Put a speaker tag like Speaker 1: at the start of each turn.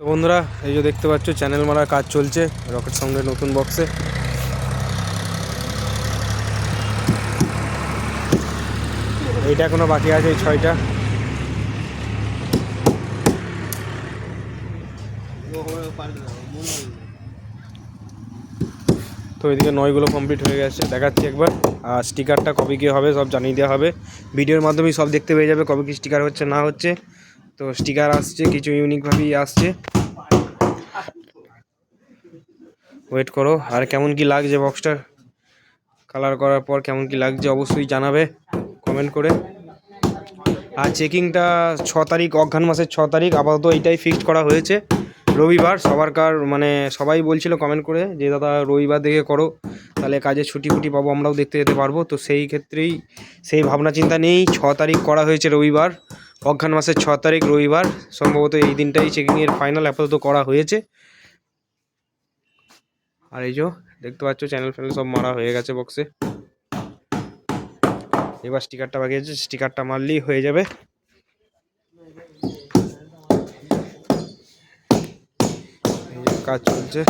Speaker 1: তো বন্ধুরা, এই যে দেখতে পাচ্ছ চ্যানেল মারার কাজ চলছে রকেট সাউন্ডের নতুন বক্সে। এইটা এখনো বাকি আছে, এই 6টা। তো এদিকে 9গুলো কমপ্লিট হয়ে গেছে, দেখাচ্ছি একবার। আর স্টিকারটা কবে কী হবে সব জানিয়ে দেওয়া হবে, ভিডিওর মাধ্যমেই সব দেখতে পেয়ে যাবে কবে কী স্টিকার হচ্ছে না হচ্ছে। তো স্টিকার আসছে, কিছু ইউনিকভাবেই আসছে, ওয়েট করো। আর কেমন কি লাগছে বক্সটা কালার করার পর, কেমন কি লাগছে অবশ্যই জানাবে কমেন্ট করে। আর চেকিংটা 6 তারিখ, অঘ্রান মাসের 6 তারিখ আপাতত এইটাই ফিক্সড করা হয়েছে, রবিবার। মানে সবাই বলছিল কমেন্ট করে যে দাদা রবিবার দেখে করো, তাহলে কাজে ছুটি ফুটি পাবো, আমরাও দেখতে যেতে পারবো। তো সেই ক্ষেত্রেই সেই ভাবনা চিন্তা নেই 6 তারিখ করা হয়েছে রবিবার, অঘ্রান মাসের 6 তারিখ রবিবার। সম্ভবত এই দিনটাই চেকিংয়ের ফাইনাল আপাতত করা হয়েছে। আর এই যে দেখতে পাচ্ছ চ্যানেল ফ্যানেল সব মারা হয়ে গেছে বক্সে। এবার স্টিকারটা বাকি আছে, স্টিকারটা মারলেই হয়ে যাবে। কাজ চলছে।